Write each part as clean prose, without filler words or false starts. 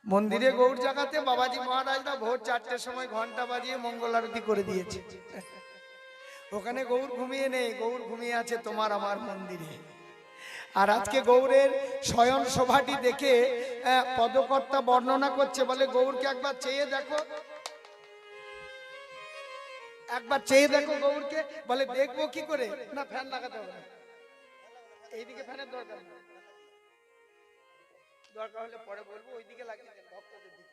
মন্দিরে গৌর জাগাতে বাবাজি মহারাজরা ভোর 4টের সময় ঘন্টা বাজিয়ে মঙ্গল আরতি করে দিয়েছে। ওখানে গৌর ঘুমিয়ে নেই, গৌর ঘুমিয়ে আছে তোমার আমার মন্দিরে। আর আজকে গৌরের শয়ন শোভাটি দেখে পদকর্তা বর্ণনা করছে, বলে গৌরকে একবার চেয়ে দেখো, একবার চেয়ে দেখো গৌরকে। বলে দেখবো কি করে, না ফ্যান লাগাতে হবে, এইদিকে ফ্যানের দরকার নেই, দরকার হলে পরে বলবো, ওইদিকে লাগিয়ে দেন ভক্তদের দিকে,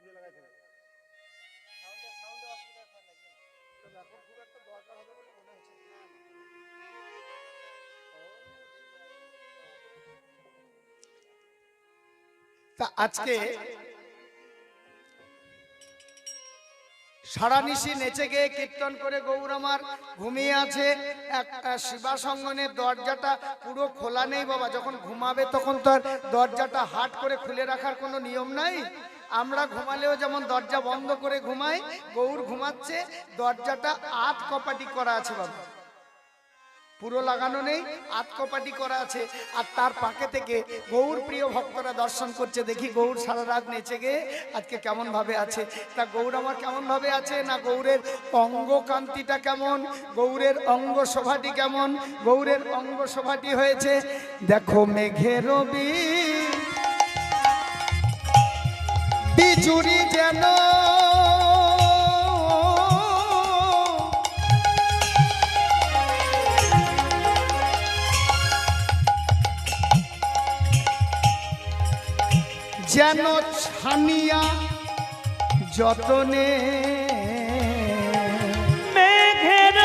দূরে লাগাইতে হবে, সাউন্ডে অসুবিধা লাগবে, এখন খুব একটা দরকার হবে বলে মনে হচ্ছে। তা আজকে সারা নিশি নেচে গিয়ে কীর্তন করে গৌর আমার ঘুমিয়ে আছে। একটা শিবাসঙ্গনের দরজাটা পুরো খোলা নেই বাবা, যখন ঘুমাবে তখন তো আর দরজাটা হাট করে খুলে রাখার কোনো নিয়ম নাই। আমরা ঘুমালেও যেমন দরজা বন্ধ করে ঘুমাই, গৌর ঘুমাচ্ছে, দরজাটা আধ কপাটি করা আছে বাবা, পুরো লাগানো নেই, আধ কপাটি করা আছে। আর তার পাকে থেকে গৌর প্রিয় ভক্তরা দর্শন করছে, দেখি গৌর সারা রাত নেচে গিয়ে আজকে কেমন ভাবে আছে। তা গৌর আমার কেমন ভাবে আছে, না গৌরের অঙ্গ কান্তিটা কেমন, গৌরের অঙ্গ শোভাটি কেমন। গৌরের অঙ্গ শোভাটি হয়েছে দেখো মেঘের বিচুরি যেন যেন ছানিয়া যতনে মেঘের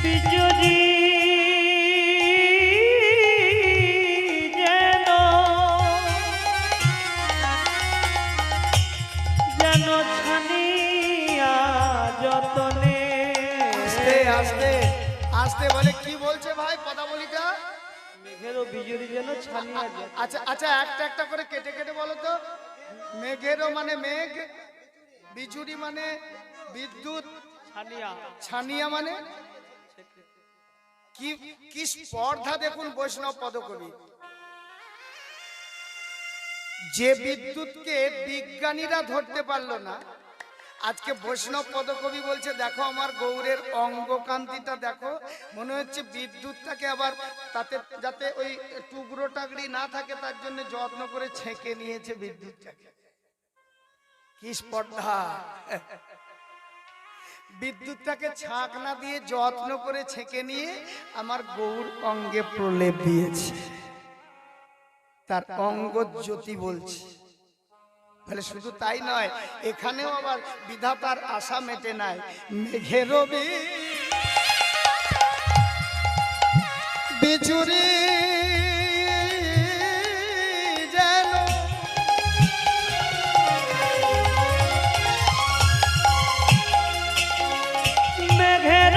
বিজুরি আসতে বলে কি বলছে ভাই পদাবলিটা, মেঘেরও বিজুরি যেন ছানিয়া। আচ্ছা আচ্ছা, একটা একটা করে কেটে কেটে বলো তো। মেঘেরও মানে মেঘ, বিজুরি মানে বিদ্যুৎ, ছানিয়া ছানিয়া মানে কি কি স্পর্ধা দেখুন বৈষ্ণব পদকবি। যে বিদ্যুৎকে বিজ্ঞানীরা ধরতে পারলো না, আজকে বৈষ্ণব পদকবি বলছে দেখো আমার গৌরের অঙ্গকান্তিটা দেখো, মনে হচ্ছে বিদ্যুৎটাকে আবার তাতে যাতে ওই টুকরো টাকরি না থাকে তার জন্য যত্ন করে ছেঁকে নিয়েছে বিদ্যুৎটাকে। কি স্পর্ধা, বিদ্যুৎটাকে ছাঁক না দিয়ে যত্ন করে ছেঁকে নিয়ে আমার গৌর অঙ্গে প্রলেপ দিয়েছে, তার অঙ্গ জ্যোতি বলছে। বলে শুধু তাই নয়, এখানেও আবার বিধাতার আশা মেটে নাই। মেঘের বিচুরি যেন মেঘের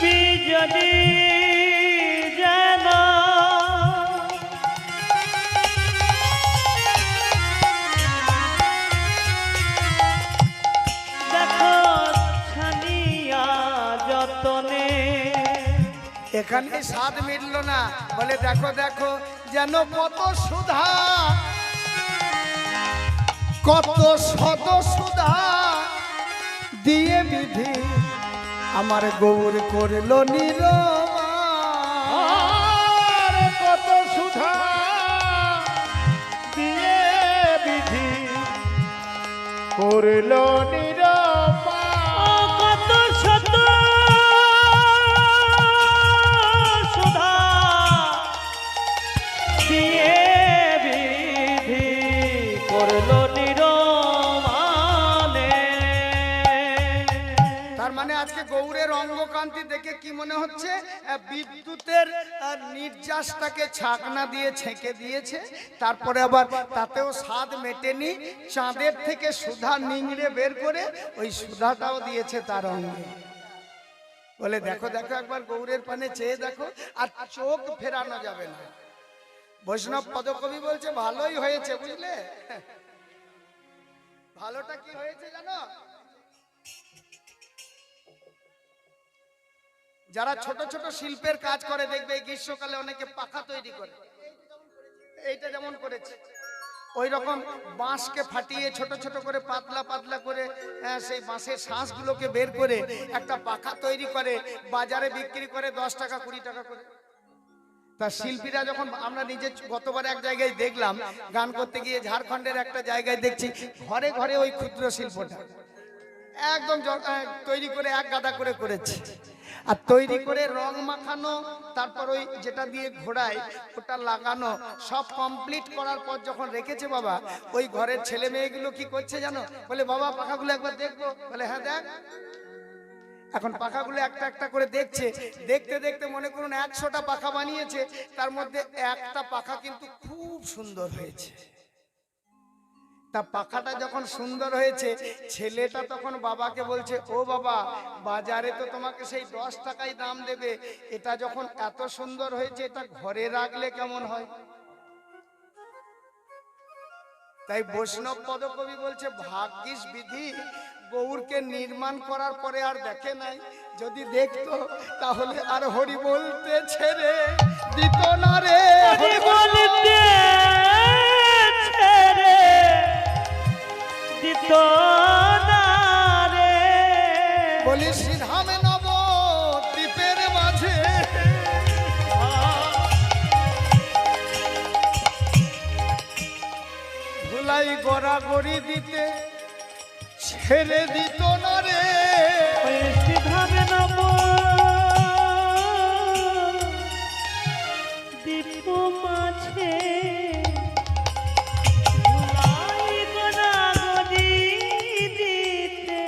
বিজুরি এখানে স্বাদ মিলল না, বলে দেখো দেখো যেন কত সুধা, কত শত সুধা দিয়ে বিধি আমার গৌর করলো নির্মল, কত সুধা দিয়ে বিধি করলো নির্মল, কত শত সুধা দিয়ে বিধি করলো নির্মলে। তার মানে আজকে গৌরের অঙ্গকান্তি দেখে কি মনে হচ্ছে, বিদ্যুতের নির্যাসটাকে ছাকনা দিয়ে ছেঁকে দিয়েছে, তারপরে আবার তাতেও স্বাদ মেটেনি, চাঁদের থেকে সুধা নিংড়ে বের করে ওই সুধাটাও দিয়েছে তার অঙ্গে। বলে দেখো দেখো একবার গৌরের পানে চেয়ে দেখো, আর চোখ ফেরানো যাবে না। বৈষ্ণব পদকবি বলছে ভালোই হয়েছে, বুঝলে? ভালোটা কি হয়েছে জানো? যারা ছোট ছোট শিল্পের কাজ করে দেখবে এই গ্রীষ্মকালে অনেকে পাখা তৈরি করে, এইটা যেমন করেছে ওই রকম বাঁশকে ফাটিয়ে ছোট ছোট করে পাতলা পাতলা করে সেই বাঁশের শ্বাসগুলোকে বের করে একটা পাখা তৈরি করে, বাজারে বিক্রি করে 10 টাকা 20 টাকা করে। তা শিল্পীরা যখন আমরা নিজে গতবার এক জায়গায় দেখলাম গান করতে গিয়ে, ঝাড়খণ্ডের একটা জায়গায় দেখছি ঘরে ঘরে ওই ক্ষুদ্র শিল্পটা একদম তৈরি করে এক গাদা করে করেছে, আর তৈরি করে রং মাখানো, তারপর ওই যেটা দিয়ে ঘোড়ায় ওটা লাগানো, সব কমপ্লিট করার পর যখন রেখেছে বাবা, ওই ঘরের ছেলে মেয়েগুলো কি করছে জানো? বলে বাবা পাখাগুলো একবার দেখবো। বলে হ্যাঁ দেখ। এখন পাখাগুলো একটা একটা করে দেখছে, দেখতে দেখতে মনে করুন 100টা পাখা বানিয়েছে, তার মধ্যে একটা পাখা কিন্তু খুব সুন্দর হয়েছে। তা পাখাটা যখন সুন্দর হয়েছে, ছেলেটা তখন বাবাকে বলছে, ও বাবা, বাজারে তো তোমাকে সেই 10 টাকাই দাম দেবে, এটা যখন এত সুন্দর হয়েছে এটা ঘরে রাখলে কেমন হয়? তাই বৈষ্ণব পদকবি বলছে ভাগ্যিস বিধি গৌরকে নির্মাণ করার পরে আর দেখে নাই, যদি দেখতো তাহলে আর হরি বলতে ছেড়ে দিত না রে, হরি বলতে ছেড়ে দিত না রে। বলি শ্রীধামে নব দ্বীপের মাঝে ধুলাই গড়াগড়ি দিতে ছেড়ে দিত না রে। শ্রীধামে নব দীপ মাঝে ধুলাই গড়াগড়ি দিতে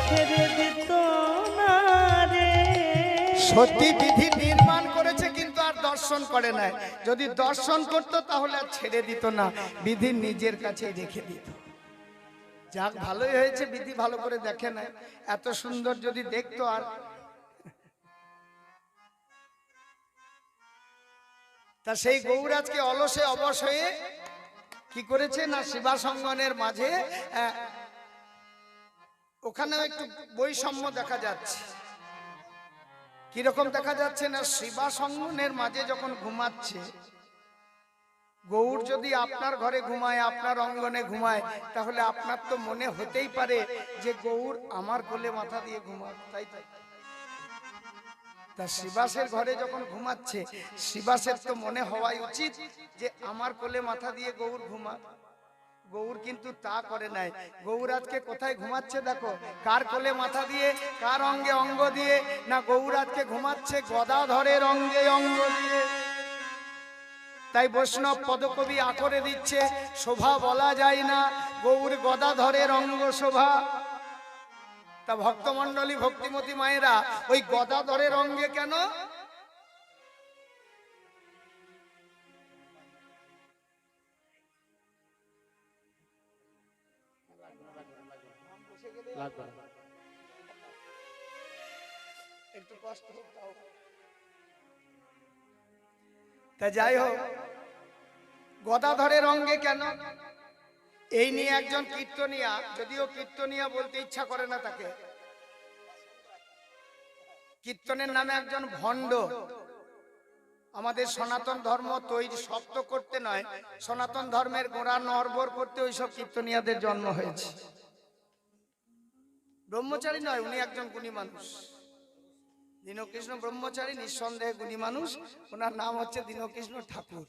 ছেড়ে দিত না রে। সত্যি বিধি নির্মাণ করেছে কিন্তু আর দর্শন করে নাই, যদি দর্শন করতো তাহলে আর ছেড়ে দিত না, বিধি নিজের কাছে রেখে দিত। যাক ভালোই হয়েছে বিধি ভালো করে দেখে নাই, এত সুন্দর যদি দেখতো। আর তা সেই গৌরাজকে অলসে অবশ হয়ে কি করেছে না, শিবাসঙ্গনের মাঝে ওখানেও একটু বৈষম্য দেখা যাচ্ছে। কিরকম দেখা যাচ্ছে না, শিবাসঙ্গনের মাঝে যখন ঘুমাচ্ছে, গৌর যদি আপনার ঘরে ঘুমায়, আপনার অঙ্গনে ঘুমায়, তাহলে আপনার তো মনে হতেই পারে যে গৌর আমার কোলে মাথা দিয়ে ঘুমায়, তাই তাই। তা শিবাসের ঘরে যখন ঘুমাচ্ছে, শিবাসের তো মনে হওয়াই উচিত যে আমার কোলে মাথা দিয়ে গৌর ঘুমা। গৌর কিন্তু তা করে নাই। গৌর আজকে কোথায় ঘুমাচ্ছে দেখো, কার কোলে মাথা দিয়ে, কার অঙ্গে অঙ্গ দিয়ে না, গৌর আজকে ঘুমাচ্ছে গদাধরের অঙ্গে অঙ্গ দিয়ে। তাই বৈষ্ণব পদকবি আখরে দিচ্ছে, শোভা বলা যায় না, গৌর গদাধরের অঙ্গ শোভা। তা ভক্তমণ্ডলী ভক্তিমতী মায়েরা ওই গদাধরের অঙ্গে কেন? একটু কষ্ট হোক তাও। তা যাই হোক, গদাধরের অঙ্গে কেন? এই নিয়ে একজন কীর্তনিয়া, যদিও কীর্তনিয়া বলতে ইচ্ছা করে না তাকে, কীর্তনের নামে একজন ভণ্ড, আমাদের সনাতন ধর্ম তৈরি শক্ত করতে নয়, সনাতন ধর্মের গোড়া নড়বড় করতে ওইসব কীর্তনিয়াদের জন্ম হয়েছে। ব্রহ্মচারী নয়, উনি একজন গুণী মানুষ, দীনকৃষ্ণ ব্রহ্মচারী, নিঃসন্দেহে গুণী মানুষ। ওনার নাম হচ্ছে দীনকৃষ্ণ ঠাকুর।